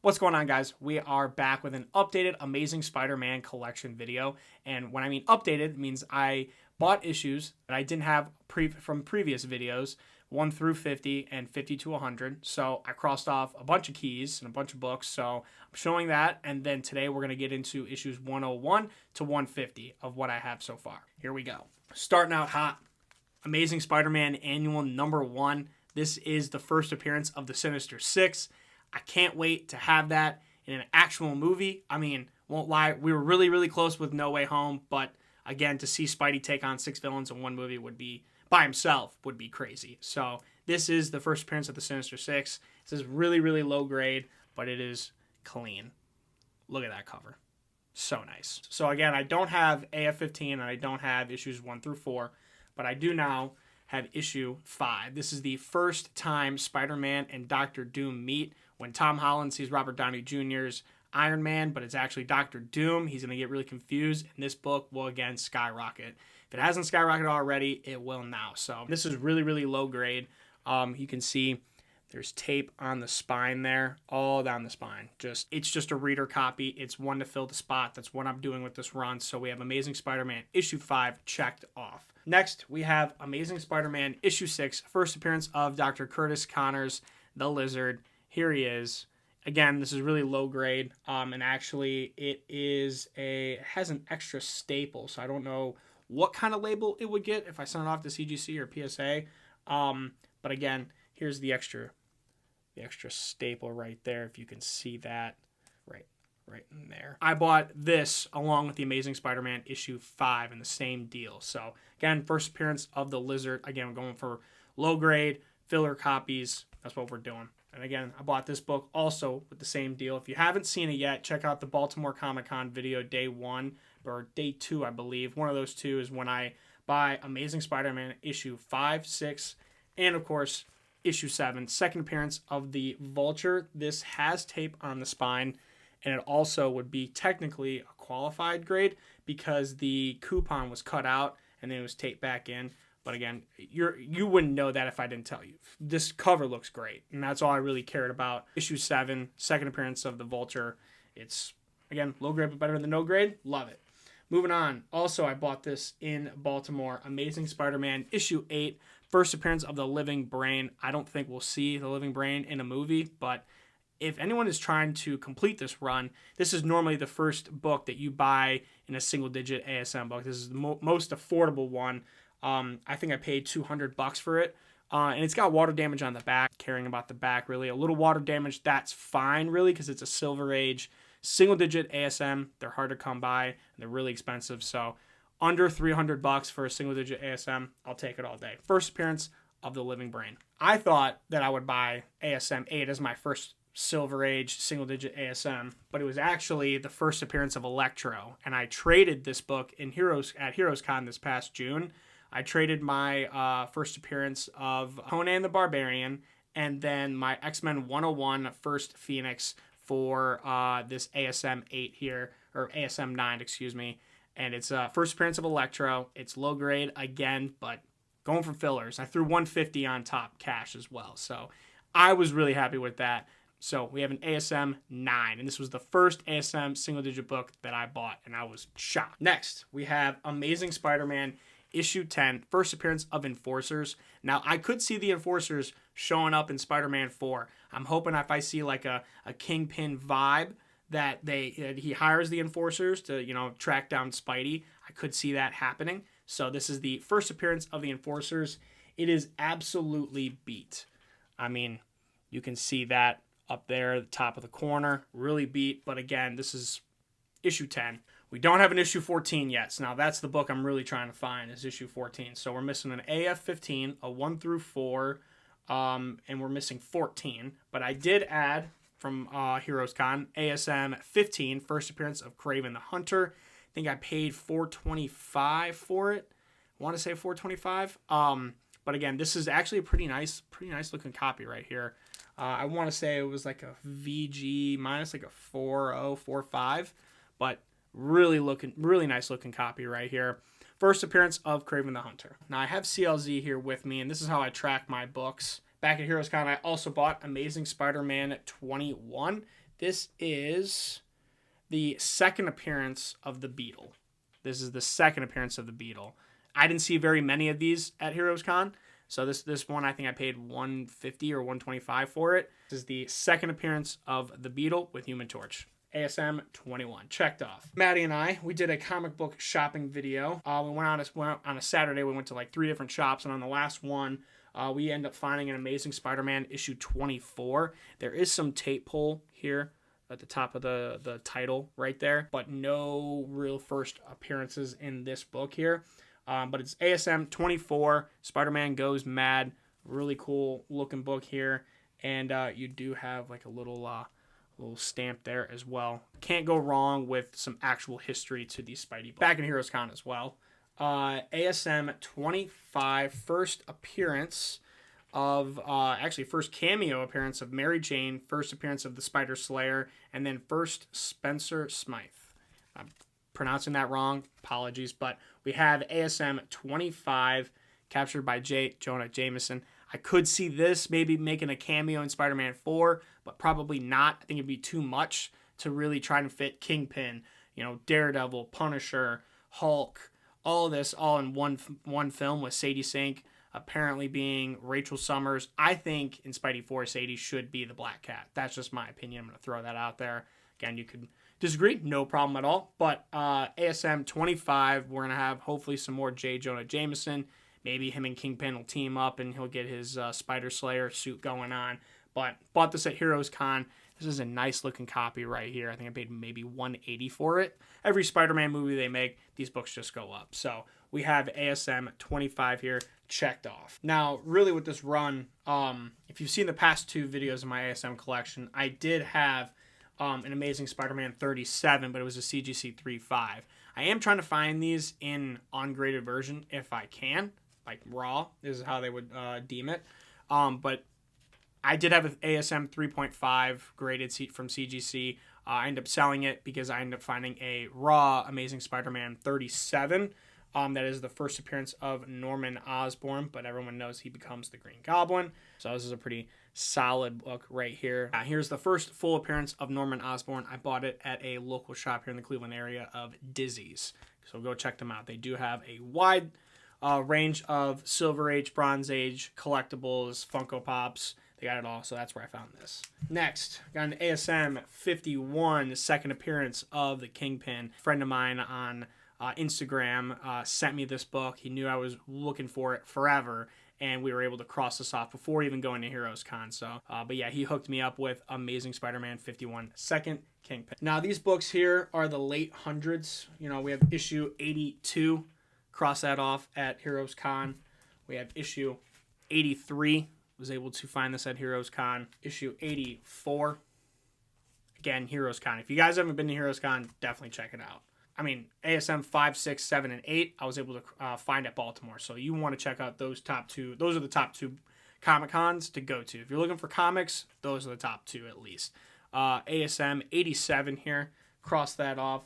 What's going on, guys? We are back with an updated Amazing Spider-Man collection video. And when I mean updated, it means I bought issues that I didn't have from previous videos, 1 through 50 and 50 to 100. So I crossed off a bunch of keys and a bunch of books. So I'm showing that. And then today we're going to get into issues 101 to 150 of what I have so far. Here we go. Starting out hot, Amazing Spider-Man Annual number 1. This is the first appearance of the Sinister Six. I can't wait to have that in an actual movie. I mean, won't lie, we were really close with No Way Home, but again, to see Spidey take on 6 villains in one movie would be, by himself, would be crazy. So this is the first appearance of the Sinister Six. This is really low grade, but it is clean. Look at that cover. So nice. So again, I don't have AF-15 and I don't have issues 1 through 4, but I do now have issue 5. This is the first time Spider-Man and Dr. Doom meet. When Tom Holland sees Robert Downey Jr.'s Iron Man, but it's actually Dr. Doom, he's going to get really confused, and this book will again skyrocket. If it hasn't skyrocketed already, it will now. So this is really low grade. You can see there's tape on the spine there, all down the spine. It's just a reader copy. It's one to fill the spot. That's what I'm doing with this run. So we have Amazing Spider-Man issue 5 checked off. Next, we have Amazing Spider-Man issue 6, first appearance of Dr. Curtis Connors, the Lizard. Here he is. Again, this is really low grade, and actually it has an extra staple, so I don't know what kind of label it would get if I sent it off to CGC or PSA. But again, here's the extra staple right there, if you can see that right in there. I bought this along with the Amazing Spider-Man issue 5 in the same deal. So again, first appearance of the Lizard. Again, we're going for low grade filler copies. That's what we're doing. And again, I bought this book also with the same deal. If you haven't seen it yet, check out the Baltimore Comic-Con video day 1 or day 2, I believe. One of those two is when I buy Amazing Spider-Man issue 5, 6, and of course, issue 7. Second appearance of the Vulture. This has tape on the spine, and it also would be technically a qualified grade because the coupon was cut out and then it was taped back in. But again, you wouldn't know that if I didn't tell you. This cover looks great, and that's all I really cared about. Issue 7, second appearance of the Vulture. It's, again, low grade but better than no grade. Love it. Moving on. Also, I bought this in Baltimore. Amazing Spider-Man issue 8, first appearance of the Living Brain. I don't think we'll see the Living Brain in a movie, but if anyone is trying to complete this run, this is normally the first book that you buy in a single-digit ASM book. This is the most affordable one. I think I paid $200 for it, and it's got water damage on the back. Caring about the back, really. A little water damage, that's fine, really, because it's a Silver Age single-digit ASM. They're hard to come by, and they're really expensive, so under $300 for a single-digit ASM, I'll take it all day. First appearance of the Living Brain. I thought that I would buy ASM 8 as my first Silver Age single-digit ASM, but it was actually the first appearance of Electro, and I traded this book at HeroesCon this past June. I traded my first appearance of Conan the Barbarian and then my X-Men 101 First Phoenix for this ASM 8 here, or ASM 9, excuse me. And it's first appearance of Electro. It's low grade again, but going for fillers. I threw $150 on top cash as well. So I was really happy with that. So we have an ASM 9, and this was the first ASM single-digit book that I bought, and I was shocked. Next, we have Amazing Spider-Man issue 10, first appearance of Enforcers. Now, I could see the Enforcers showing up in Spider-Man 4. I'm hoping if I see like a Kingpin vibe that he hires the Enforcers to, track down Spidey. I could see that happening. So this is the first appearance of the Enforcers. It is absolutely beat. I mean, you can see that up there at the top of the corner. Really beat. But again, this is issue 10. We don't have an issue 14 yet. So now that's the book I'm really trying to find is issue 14. So we're missing an AF-15, a 1 through 4, and we're missing 14. But I did add from HeroesCon ASM 15, first appearance of Kraven the Hunter. I think I paid $425 for it. I want to say $425. But again, this is actually a pretty nice looking copy right here. I want to say it was like a VG minus like a 4045, but really nice looking copy right here. First appearance of Kraven the Hunter. Now I have CLZ here with me, and this is how I track my books. Back at HeroesCon, I also bought Amazing Spider-Man 21. This is the second appearance of the Beetle. This is the second appearance of the Beetle. I didn't see very many of these at Heroes Con. So this one, I think I paid $150 or $125 for it. This is the second appearance of the Beetle with Human Torch. ASM 21, checked off. Maddie and I, we did a comic book shopping video. We went on a Saturday. We went to like 3 different shops, and on the last one, we ended up finding an Amazing Spider-Man issue 24. There is some tape pull here at the top of the title right there, but no real first appearances in this book here. But it's ASM 24, Spider-Man Goes Mad. Really cool looking book here. And you do have like a little stamp there as well. Can't go wrong with some actual history to these Spidey books. Back in Heroes Con as well. ASM 25, first appearance of, first cameo appearance of Mary Jane, first appearance of the Spider Slayer, and then first Spencer Smythe. I'm pronouncing that wrong, apologies, but we have ASM 25, captured by J. Jonah Jameson. I could see this maybe making a cameo in Spider-Man 4, but probably not. I think it'd be too much to really try and fit Kingpin, Daredevil, Punisher, Hulk, all this all in one film with Sadie Sink apparently being Rachel Summers. I think in Spidey 4, Sadie should be the Black Cat. That's just my opinion. I'm going to throw that out there. Again, you could disagree, no problem at all. But ASM 25, we're going to have hopefully some more J. Jonah Jameson. Maybe him and Kingpin will team up and he'll get his Spider Slayer suit going on. But bought this at Heroes Con. This is a nice looking copy right here. I think I paid maybe $180 for it. Every Spider-Man movie they make, these books just go up. So we have ASM 25 here checked off. Now, really with this run, if you've seen the past 2 videos of my ASM collection, I did have an Amazing Spider-Man 37, but it was a CGC 3.5. I am trying to find these in ungraded version if I can. Like raw is how they would deem it. But I did have an ASM 3.5 graded from CGC. I ended up selling it because I ended up finding a raw Amazing Spider-Man 37. That is the first appearance of Norman Osborn, but everyone knows he becomes the Green Goblin. So this is a pretty solid book right here. Here's the first full appearance of Norman Osborn. I bought it at a local shop here in the Cleveland area of Dizzy's. So go check them out. They do have a wide range of Silver Age, Bronze Age collectibles, Funko Pops. They got it all, so that's where I found this. Next, got an ASM 51, second appearance of the Kingpin. A friend of mine on Instagram sent me this book. He knew I was looking for it forever, and we were able to cross this off before even going to Heroes Con. So, but yeah, he hooked me up with Amazing Spider-Man 51, second Kingpin. Now, these books here are the late hundreds. We have issue 82. Cross that off at Heroes Con. We have issue 83. Was able to find this at Heroes Con. Issue 84. Again, Heroes Con. If you guys haven't been to Heroes Con, definitely check it out. I mean, ASM 5, 6, 7, and 8, I was able to find at Baltimore. So you want to check out those top 2. Those are the top 2 Comic Cons to go to. If you're looking for comics, those are the top 2 at least. ASM 87 here. Cross that off.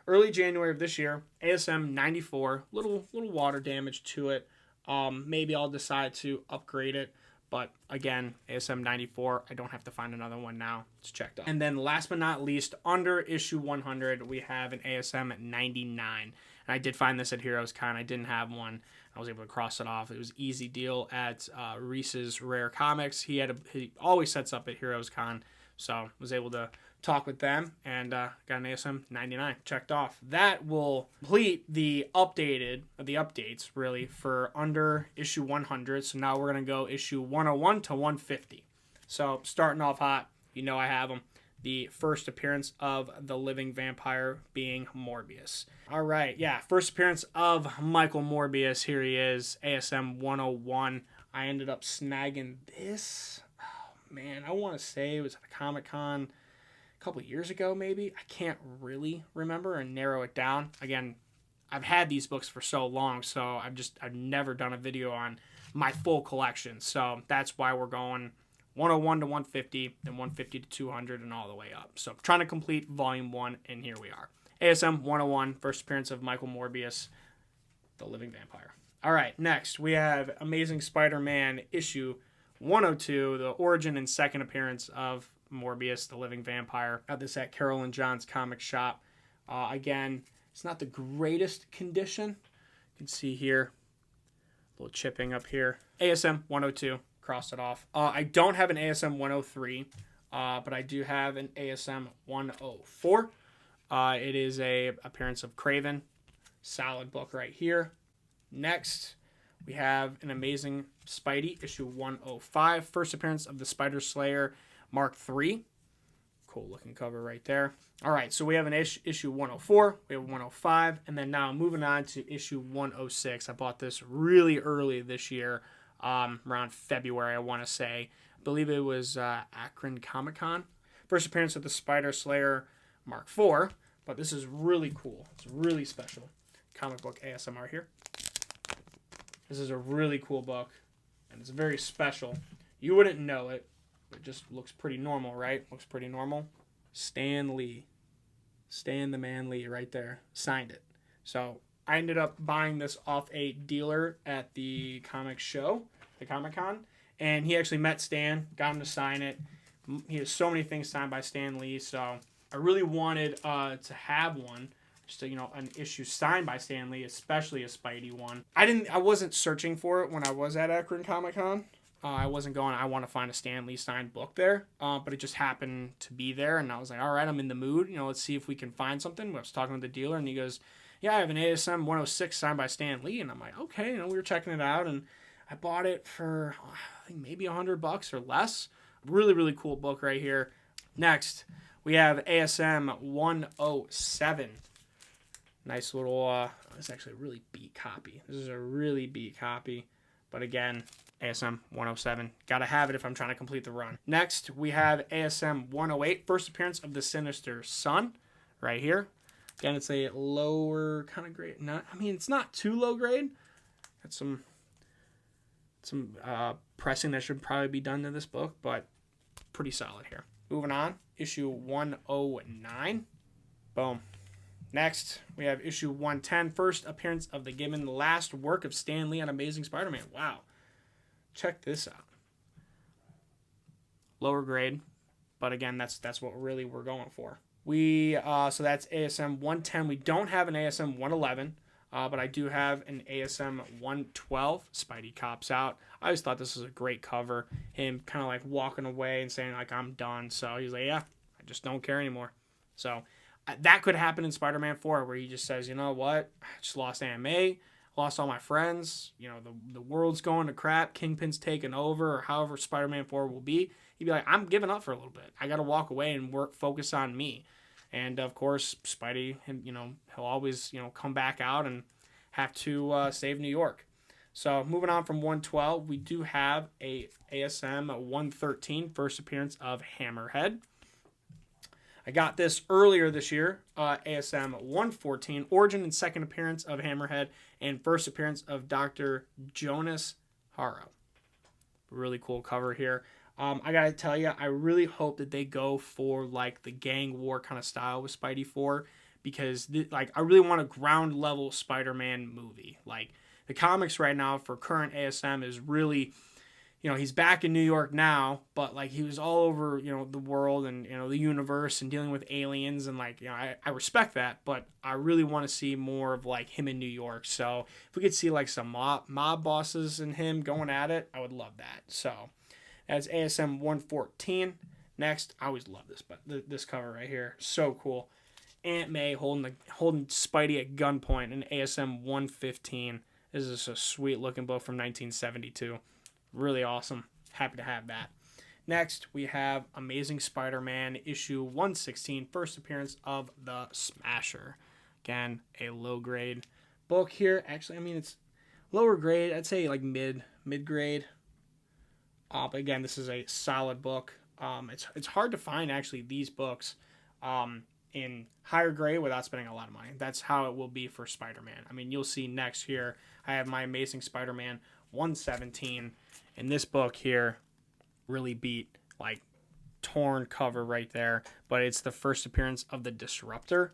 Early January of this year, ASM 94. Little water damage to it. Maybe I'll decide to upgrade it. But again, ASM 94, I don't have to find another one now. It's checked out. And then last but not least, under issue 100, we have an ASM 99. And I did find this at Heroes Con. I didn't have one. I was able to cross it off. It was easy deal at Reese's Rare Comics. He always sets up at Heroes Con. So I was able to talk with them and got an ASM 99 checked off. That will complete the updates really for under issue 100. So now we're going to go issue 101 to 150. So starting off hot, I have them. The first appearance of the living vampire being Morbius. All right, yeah, first appearance of Michael Morbius. Here he is, ASM 101. I ended up snagging this. Oh, man, I want to say it was at a Comic-Con a couple of years ago, maybe. I can't really remember and narrow it down. Again, I've had these books for so long, so I've never done a video on my full collection. So that's why we're going 101 to 150, then 150 to 200, and all the way up. So I'm trying to complete volume 1, and here we are. ASM 101, first appearance of Michael Morbius, the living vampire. All right, next we have Amazing Spider-Man issue 102, the origin and second appearance of Morbius, the living vampire. Got this at Carol and John's comic shop. Again, it's not the greatest condition. You can see here, a little chipping up here. ASM 102, crossed it off. I don't have an ASM 103, but I do have an ASM 104. It is a appearance of Kraven. Solid book right here. Next, we have an Amazing Spidey, issue 105. First appearance of the Spider Slayer Mark III. Cool looking cover right there. All right, so we have an issue 104, we have 105, and then now moving on to issue 106. I bought this really early this year, around February, I want to say. I believe it was Akron Comic Con. First appearance of the Spider Slayer Mark IV, but this is really cool. It's really special. Comic book ASMR here. This is a really cool book, and it's very special. You wouldn't know it. It just looks pretty normal, right? Looks pretty normal. Stan Lee. Stan the Man Lee right there. Signed it. So I ended up buying this off a dealer at the comic show, the Comic-Con, and he actually met Stan, got him to sign it. He has so many things signed by Stan Lee, so I really wanted to have one. Just an issue signed by Stan Lee, especially a Spidey one. I wasn't searching for it when I was at Akron Comic Con. I wasn't going, I want to find a Stan Lee signed book there, but it just happened to be there, and I was like, all right, I'm in the mood. Let's see if we can find something. I was talking to the dealer, and he goes, yeah, I have an ASM 106 signed by Stan Lee, and I'm like, okay. We were checking it out, and I bought it for I think maybe $100 or less. Really, really cool book right here. Next, we have ASM 107. Nice little, it's actually a really beat copy. This is a really beat copy. But again, ASM 107. Gotta have it if I'm trying to complete the run. Next, we have ASM 108. First appearance of the Sinister Son. Right here. Again, it's a lower kind of grade. It's not too low grade. Got some pressing that should probably be done to this book. But pretty solid here. Moving on. Issue 109. Boom. Next, we have issue 110, first appearance of the Gibbon, the last work of Stan Lee on Amazing Spider-Man. Wow. Check this out. Lower grade, but again, that's what really we're going for. So that's ASM 110. We don't have an ASM 111, but I do have an ASM 112. Spidey cops out. I always thought this was a great cover. Him kind of like walking away and saying like, I'm done. So he's like, yeah, I just don't care anymore. So that could happen in Spider-Man 4 where he just says, you know what? I just lost Aunt May, lost all my friends. The world's going to crap. Kingpin's taken over, or however Spider-Man 4 will be. He'd be like, I'm giving up for a little bit. I got to walk away and focus on me. And, of course, Spidey, he'll always, come back out and have to save New York. So moving on from 112, we do have a ASM 113, first appearance of Hammerhead. I got this earlier this year, ASM 114, origin and second appearance of Hammerhead, and first appearance of Dr. Jonas Haro. Really cool cover here. I gotta tell you, I really hope that they go for like the gang war kind of style with Spidey 4, because I really want a ground level Spider-Man movie. Like the comics right now for current ASM is really, he's back in New York now, but like he was all over, the world and, the universe and dealing with aliens. And like, I respect that, but I really want to see more of like him in New York. So if we could see like some mob bosses and him going at it, I would love that. So that's ASM 114. Next, I always love this, but this cover right here, so cool. Aunt May holding Spidey at gunpoint in ASM 115. This is a sweet looking book from 1972. Really awesome. Happy to have that. Next, we have Amazing Spider-Man issue 116, first appearance of the Smasher. Again, a low grade book here. Actually, it's lower grade. I'd say like mid grade. But again, this is a solid book. It's hard to find actually these books in higher grade without spending a lot of money. That's how it will be for Spider-Man. You'll see next here, I have my Amazing Spider-Man 117. And this book here really beat, like, torn cover right there. But it's the first appearance of the Disruptor.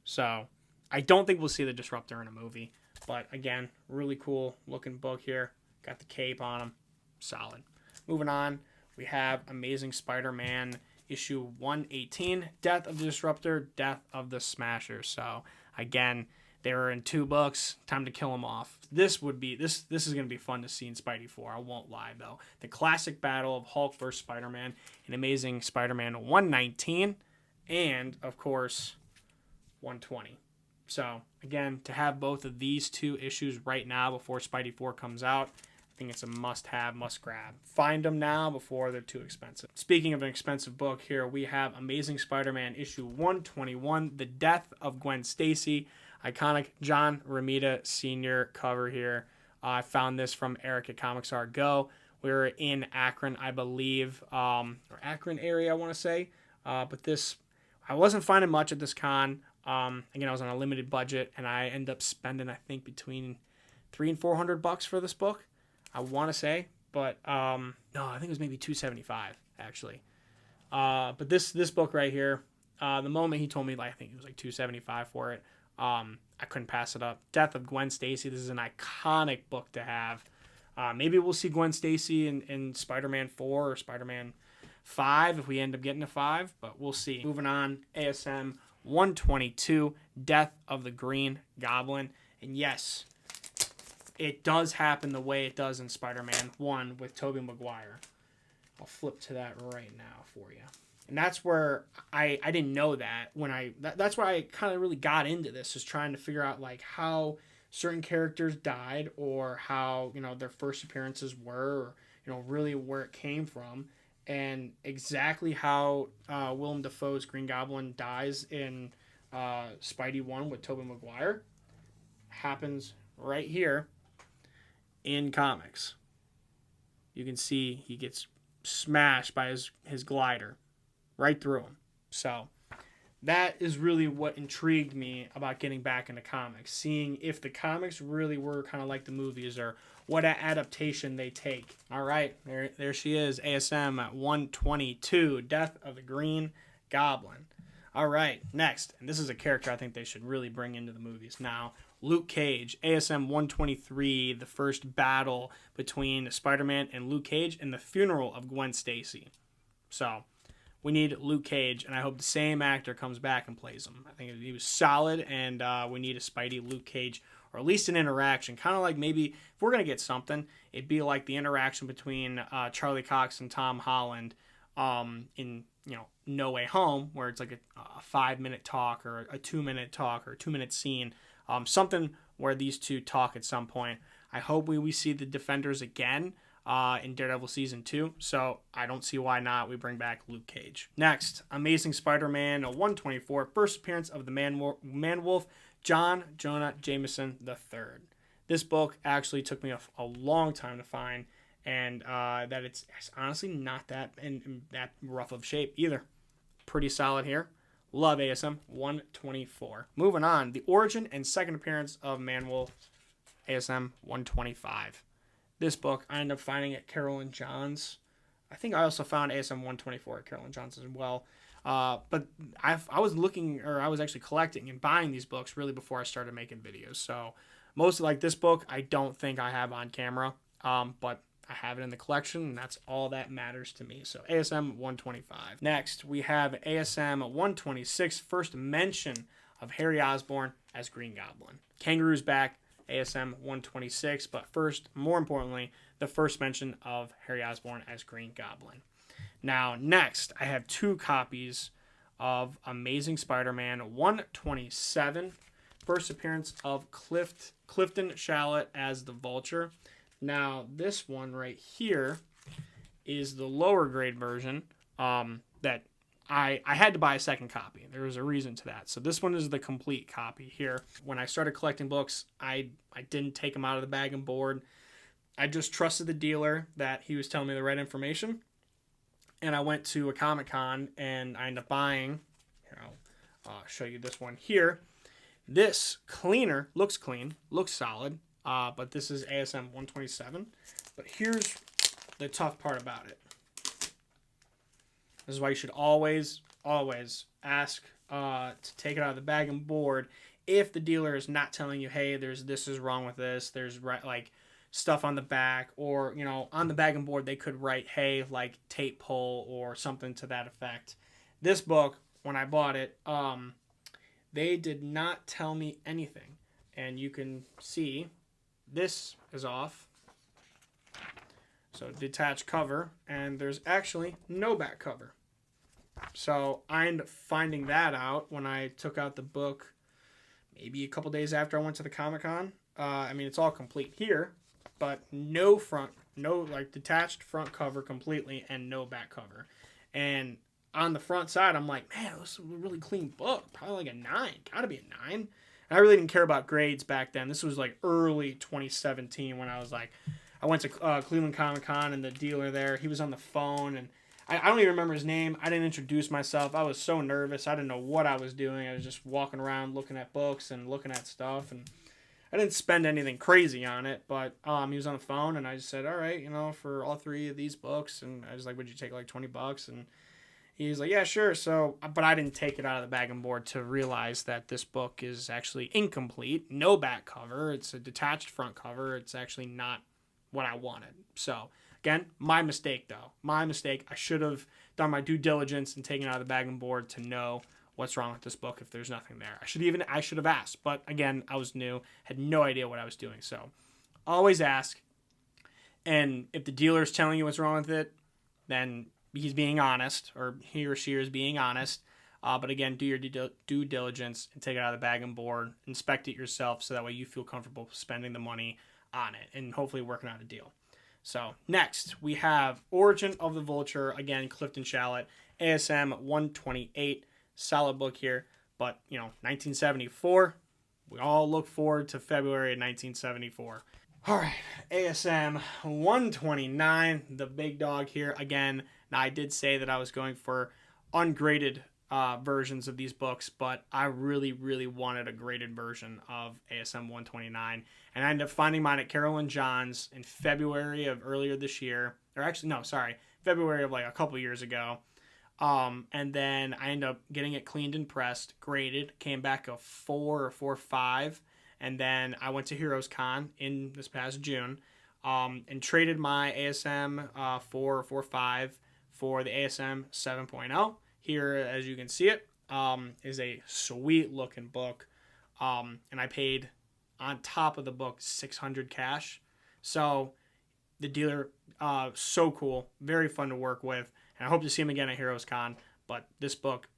So I don't think we'll see the Disruptor in a movie. But again, really cool looking book here. Got the cape on him. Solid. Moving on, we have Amazing Spider-Man issue 118, Death of the Disruptor, Death of the Smasher. So again, they were in 2 books. Time to kill them off. This is going to be fun to see in Spidey 4. I won't lie, though. The classic battle of Hulk versus Spider-Man in Amazing Spider-Man 119, and, of course, 120. So, again, to have both of these 2 issues right now before Spidey 4 comes out, I think it's a must-have, must-grab. Find them now before they're too expensive. Speaking of an expensive book, here we have Amazing Spider-Man issue 121, The Death of Gwen Stacy. Iconic John Romita Sr. cover here. I found this from Eric at Comics R Go. We were in Akron, I believe, or Akron area, I want to say. But this, I wasn't finding much at this con. Again, I was on a limited budget, and I ended up spending, I think, between $300 and $400 for this book. I want to say, but no, I think it was maybe $275 actually. But this book right here, the moment he told me, like, I think it was like $275 for it. I couldn't pass it up. Death of Gwen Stacy. This is an iconic book to have. Maybe we'll see Gwen Stacy in Spider-Man 4 or Spider-Man 5 if we end up getting to 5, but we'll see. Moving on, ASM 122, Death of the Green Goblin. And yes, it does happen the way it does in Spider-Man 1 with Tobey Maguire. I'll flip to that right now for you. And that's where I didn't know that when that's where I kind of really got into this, is trying to figure out like how certain characters died, or how, you know, their first appearances were, or, you know, really where it came from, and exactly how Willem Dafoe's Green Goblin dies in Spidey 1 with Tobey Maguire happens right here in comics. You can see he gets smashed by his glider right through him. So that is really what intrigued me about getting back into comics, seeing if the comics really were kind of like the movies, or what adaptation they take. All right, there she is, ASM at 122, Death of the Green Goblin. All right, next, and this is a character I think they should really bring into the movies now, Luke Cage, ASM 123, the first battle between Spider-Man and Luke Cage in the funeral of Gwen Stacy. So we need Luke Cage, and I hope the same actor comes back and plays him. I think he was solid, and we need a Spidey Luke Cage, or at least an interaction. Kind of like, maybe if we're going to get something, it'd be like the interaction between Charlie Cox and Tom Holland in, you know, No Way Home, where it's like a 5-minute talk, or a 2-minute talk, or a 2-minute scene. Something where these two talk at some point. I hope we see the Defenders again in Daredevil Season 2, so I don't see why not. We bring back Luke Cage. Next, Amazing Spider-Man 124, first appearance of the Man-Wolf, John Jonah Jameson III. This book actually took me a long time to find, and that it's honestly not that in that rough of shape either. Pretty solid here. Love ASM 124. Moving on, the origin and second appearance of Man-Wolf, ASM 125. This book I ended up finding at Carol and John's. I think I also found ASM 124 at Carol and John's as well. But I was looking, or I was actually collecting and buying these books really before I started making videos. So most, like this book, I don't think I have on camera, but I have it in the collection, and that's all that matters to me. So ASM 125. Next, we have ASM 126, first mention of Harry Osborn as Green Goblin. Kangaroo's back, ASM 126, but first, more importantly, the first mention of Harry Osborn as Green Goblin. Now, next, I have 2 copies of Amazing Spider-Man 127, first appearance of Clifton Shallot as the Vulture. Now, this one right here is the lower grade version that I had to buy a second copy. There was a reason to that. So this one is the complete copy here. When I started collecting books, I didn't take them out of the bag and board. I just trusted the dealer that he was telling me the right information. And I went to a Comic-Con, and I ended up buying, here, I'll show you this one here. This cleaner, looks clean, looks solid, but this is ASM 127. But here's the tough part about it. This is why you should always ask to take it out of the bag and board if the dealer is not telling you, hey, this is wrong with this. There's like stuff on the back, or, you know, on the bag and board they could write, hey, like tape pull or something to that effect. This book, when I bought it, they did not tell me anything. And you can see this is off. So detached cover, and there's actually no back cover. So I ended up finding that out when I took out the book maybe a couple days after I went to the Comic-Con. I mean, it's all complete here, but no like detached front cover completely and no back cover. And on the front side, I'm like, man, this is a really clean book. Probably like a 9. Gotta be a 9. And I really didn't care about grades back then. This was like early 2017 when I was like, I went to Cleveland Comic-Con, and the dealer there, he was on the phone, and I don't even remember his name. I didn't introduce myself. I was so nervous. I didn't know what I was doing. I was just walking around looking at books and looking at stuff, and I didn't spend anything crazy on it, but he was on the phone, and I just said, all right, you know, for all 3 of these books, and I was like, would you take like $20? And he's like, yeah, sure. So, but I didn't take it out of the bag and board to realize that this book is actually incomplete. No back cover. It's a detached front cover. It's actually not what I wanted. So, again, my mistake, though. My mistake. I should have done my due diligence and taken it out of the bag and board to know what's wrong with this book if there's nothing there. I should have asked. But, again, I was new. Had no idea what I was doing. So, always ask. And if the dealer's telling you what's wrong with it, then he's being honest, or he or she is being honest. But again, do your due diligence and take it out of the bag and board. Inspect it yourself so that way you feel comfortable spending the money on it and hopefully working out a deal. So next we have Origin of the Vulture, again, Clifton Shallot, ASM 128, solid book here. But, you know, 1974, we all look forward to February of 1974. All right, ASM 129, the big dog here. Again, now I did say that I was going for ungraded versions of these books, but I really, really wanted a graded version of ASM 129. And I ended up finding mine at Carolyn John's in February of earlier this year. Or actually, no, sorry, February of like a couple years ago. And then I ended up getting it cleaned and pressed, graded, came back a 4 or 4.5. And then I went to Heroes Con in this past June and traded my ASM 4 or 4.5 for the ASM 7.0. Here, as you can see it, is a sweet looking book. And I paid on top of the book $600 cash. So the dealer, so cool, very fun to work with. And I hope to see him again at Heroes Con. But this book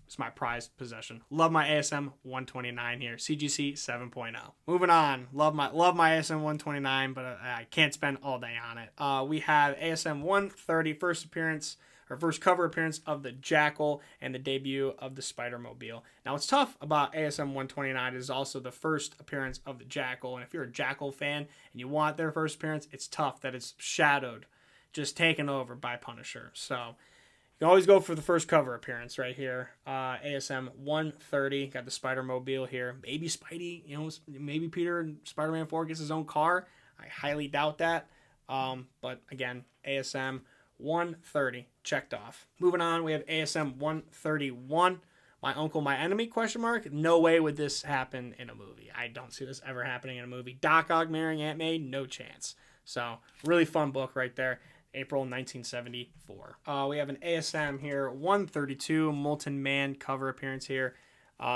is my prized possession. Love my ASM 129 here. CGC 7.0. Moving on. Love my ASM 129, but I can't spend all day on it. We have ASM 130, first cover appearance of the Jackal and the debut of the Spider-Mobile. Now, what's tough about ASM 129 is also the first appearance of the Jackal. And if you're a Jackal fan and you want their first appearance, it's tough that it's shadowed, just taken over by Punisher. So you can always go for the first cover appearance right here. ASM 130, got the Spider-Mobile here. Maybe Spidey, you know, maybe Peter in Spider-Man 4 gets his own car. I highly doubt that. But again, ASM 130 checked off. Moving on, we have ASM 131. My Uncle, My Enemy, question mark. No way would this happen in a movie. I don't see this ever happening in a movie. Doc Ock marrying Aunt May, no chance. So, really fun book right there. April 1974. We have an ASM here, 132, Molten Man cover appearance here.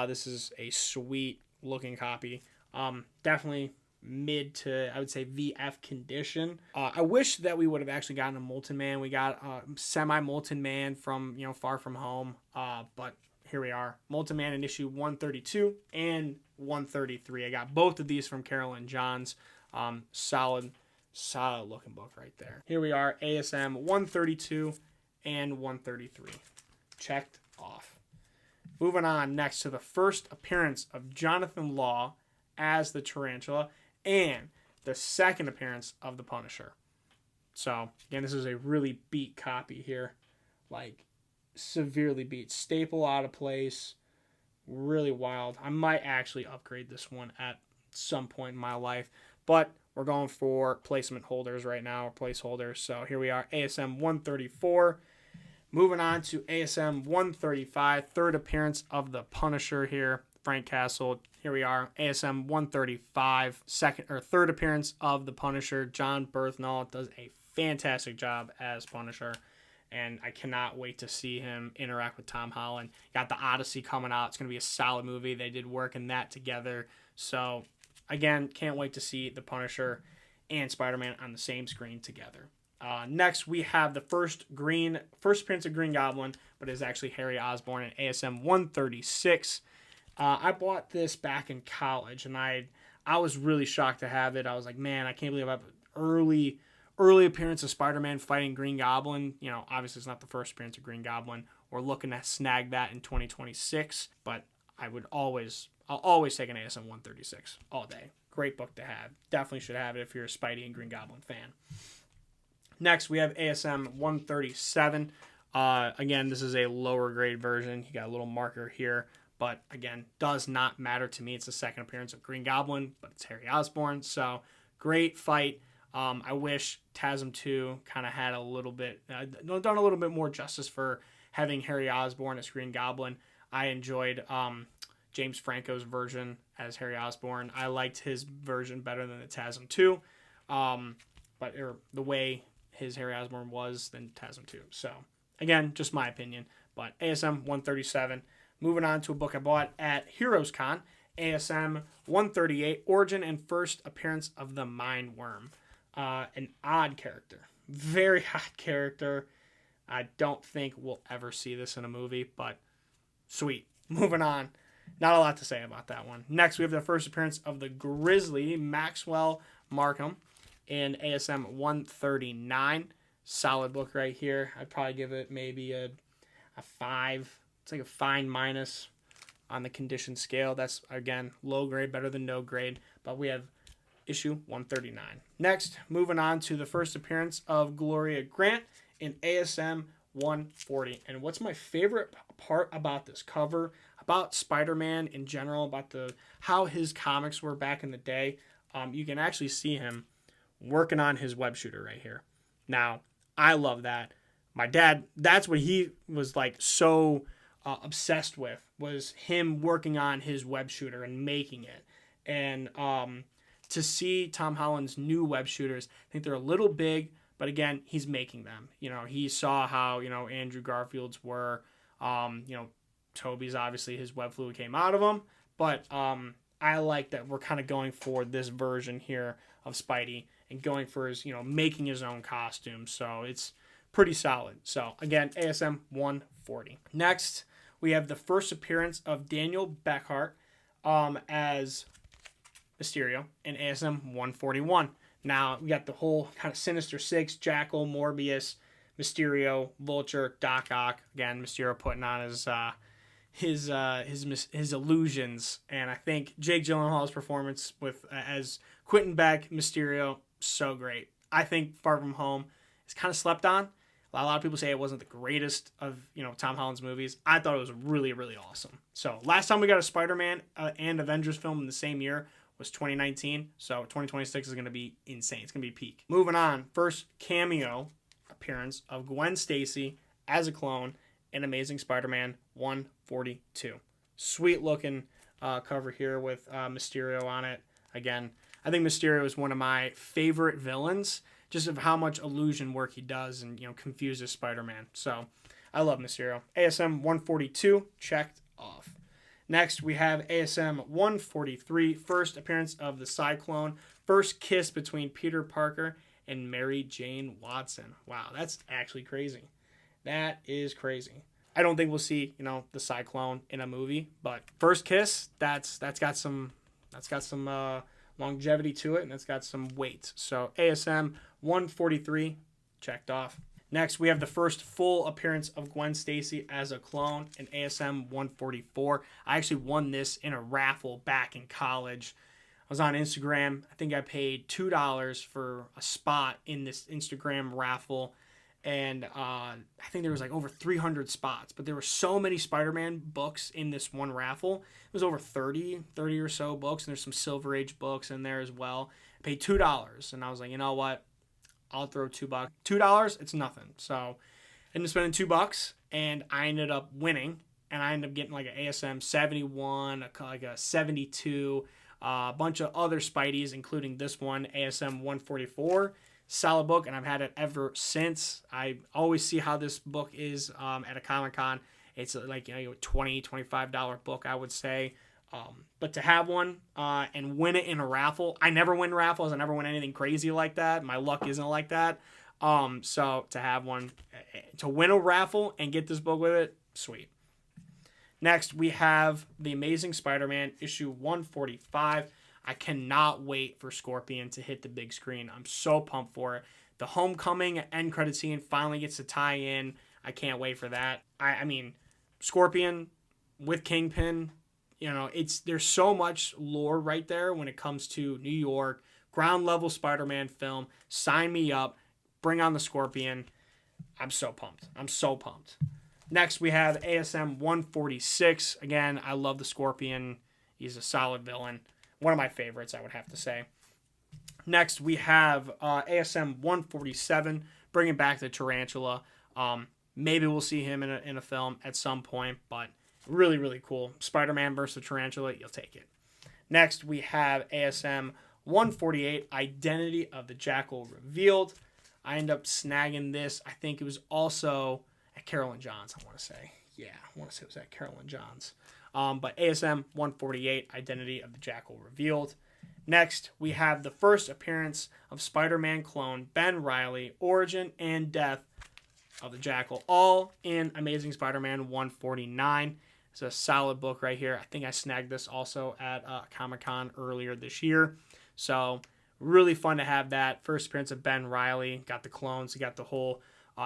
This is a sweet looking copy. Definitely mid to, I would say, VF condition. I wish that we would have actually gotten a Molten Man. We got a semi-Molten Man from, you know, Far From Home. But here we are. Molten Man in issue 132 and 133. I got both of these from Carolyn John's. Solid looking book right there. Here we are, ASM 132 and 133. Checked off. Moving on next to the first appearance of Jonathan Law as the Tarantula and the second appearance of the Punisher. So, again, this is a really beat copy here. Like, severely beat. Staple out of place. Really wild. I might actually upgrade this one at some point in my life. But we're going for placement holders right now, or placeholders. So here we are, ASM 134. Moving on to ASM 135, third appearance of the Punisher here. Frank Castle. Here we are, ASM 135, third appearance of the Punisher. John Bernthal does a fantastic job as Punisher, and I cannot wait to see him interact with Tom Holland. Got the Odyssey coming out. It's going to be a solid movie. They did work in that together. So, again, can't wait to see the Punisher and Spider-Man on the same screen together. Next, we have the first appearance of Green Goblin, but it's actually Harry Osborn in ASM 136. I bought this back in college, and I was really shocked to have it. I was like, man, I can't believe I have an early appearance of Spider-Man fighting Green Goblin. You know, obviously it's not the first appearance of Green Goblin. We're looking to snag that in 2026, but I'll always take an ASM 136 all day. Great book to have. Definitely should have it if you're a Spidey and Green Goblin fan. Next, we have ASM 137. Again, this is a lower grade version. You got a little marker here, but again, does not matter to me. It's the second appearance of Green Goblin, but it's Harry Osborn. So, great fight. I wish TASM 2 kind of had done a little bit more justice for having Harry Osborn as Green Goblin. I enjoyed James Franco's version as Harry Osborn. I liked his version better than the TASM 2, but the way his Harry Osborn was than TASM 2. So, again, just my opinion. But ASM 137. Moving on to a book I bought at Heroes Con, ASM 138, Origin and First Appearance of the Mind Worm. An odd character. Very odd character. I don't think we'll ever see this in a movie, but sweet. Moving on. Not a lot to say about that one. Next, we have the first appearance of the Grizzly, Maxwell Markham, in ASM 139. Solid book right here. I'd probably give it maybe a 5. It's like a fine minus on the condition scale. That's, again, low grade, better than no grade. But we have issue 139. Next, moving on to the first appearance of Gloria Grant in ASM 140. And what's my favorite part about this cover, about Spider-Man in general, about how his comics were back in the day, you can actually see him working on his web shooter right here. Now, I love that. My dad, that's what he was like so obsessed with, was him working on his web shooter and making it. And to see Tom Holland's new web shooters, I think they're a little big, but again, he's making them. You know, he saw how, Andrew Garfield's were, Toby's, obviously his web fluid came out of him, but I like that we're kind of going for this version here of Spidey and going for his, making his own costume. So it's pretty solid. So again, ASM 140. Next, we have the first appearance of Daniel Beckhart as Mysterio in ASM 141. Now, we got the whole kind of Sinister Six, Jackal, Morbius, Mysterio, Vulture, Doc Ock. Again, Mysterio putting on his illusions. And I think Jake Gyllenhaal's performance as Quentin Beck, Mysterio, so great. I think Far From Home is kind of slept on. A lot of people say it wasn't the greatest of Tom Holland's movies. I thought it was really, really awesome. So last time we got a Spider-Man and Avengers film in the same year was 2019. So 2026 is going to be insane. It's going to be peak. Moving on, first cameo appearance of Gwen Stacy as a clone in Amazing Spider-Man 142. Sweet looking cover here with Mysterio on it. Again, I think Mysterio is one of my favorite villains, just of how much illusion work he does and confuses Spider-Man. So I love Mysterio. ASM 142 checked off. Next, we have ASM 143, first appearance of the Cyclone, first kiss between Peter Parker and Mary Jane Watson. Wow, that's actually crazy. That is crazy. I don't think we'll see, the Cyclone in a movie, but first kiss, that's got some longevity to it, and it's got some weight. So ASM 143 checked off. Next, we have the first full appearance of Gwen Stacy as a clone in ASM 144. I actually won this in a raffle back in college. I was on Instagram. I think I paid $2 for a spot in this Instagram raffle. And I think there was like over 300 spots. But there were so many Spider-Man books in this one raffle. It was over 30 or so books. And there's some Silver Age books in there as well. I paid $2. And I was like, you know what? I'll throw $2. $2, it's nothing. So I ended up spending $2, and I ended up winning and I ended up getting like an ASM 71, like a 72, a bunch of other Spideys, including this one, ASM 144. Solid book, and I've had it ever since. I always see how this book is at a Comic-Con. It's like, you know, $20, $25 book, I would say. But to have one and win it in a raffle, I never win raffles. I never win anything crazy like that. My luck isn't like that. So to have one, to win a raffle and get this book with it, sweet. Next, we have The Amazing Spider-Man issue 145. I cannot wait for Scorpion to hit the big screen. I'm so pumped for it. The Homecoming end credit scene finally gets to tie in. I can't wait for that. I mean, Scorpion with Kingpin, you know, there's so much lore right there when it comes to New York, ground level Spider-Man film. Sign me up. Bring on the Scorpion. I'm so pumped. I'm so pumped. Next, we have ASM 146. Again, I love the Scorpion. He's a solid villain. One of my favorites, I would have to say. Next, we have ASM 147, bringing back the Tarantula. Maybe we'll see him in a film at some point, but really, really cool. Spider-Man versus the Tarantula, you'll take it. Next, we have ASM 148, Identity of the Jackal Revealed. I end up snagging this. I think it was also at Carol and John's, I want to say. Yeah, I want to say it was at Carol and John's. But ASM 148, Identity of the Jackal Revealed. Next, we have the first appearance of Spider-Man clone Ben Reilly, Origin and Death of the Jackal, all in Amazing Spider-Man 149. It's a solid book right here. I think I snagged this also at Comic-Con earlier this year. So really fun to have that. First appearance of Ben Reilly. Got the clones. You got the whole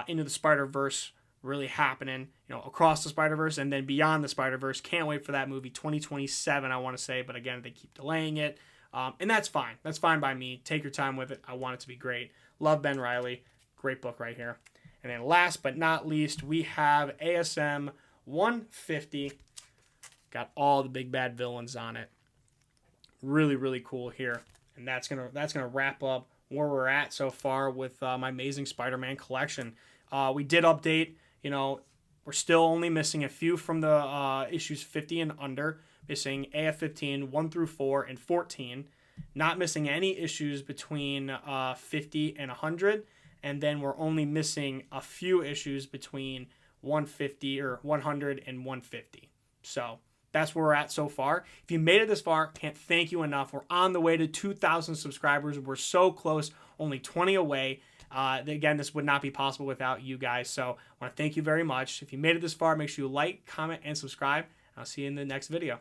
Into the Spider-Verse really happening, you know, across the Spider-Verse and then beyond the Spider-Verse. Can't wait for that movie. 2027, I want to say. But again, they keep delaying it. And that's fine. That's fine by me. Take your time with it. I want it to be great. Love Ben Reilly. Great book right here. And then last but not least, we have ASM 150. Got all the big bad villains on it. Really, really cool here. And that's gonna wrap up where we're at so far with my Amazing Spider-Man collection. We did update. You know, we're still only missing a few from the issues 50 and under. Missing AF15, 1 through 4, and 14. Not missing any issues between 50 and 100. And then we're only missing a few issues between 150 or 100 and 150. So that's where we're at so far. If you made it this far, can't thank you enough. We're on the way to 2,000 subscribers. We're so close, only 20 away. Again, this would not be possible without you guys. So I want to thank you very much. If you made it this far, make sure you like, comment, and subscribe. I'll see you in the next video.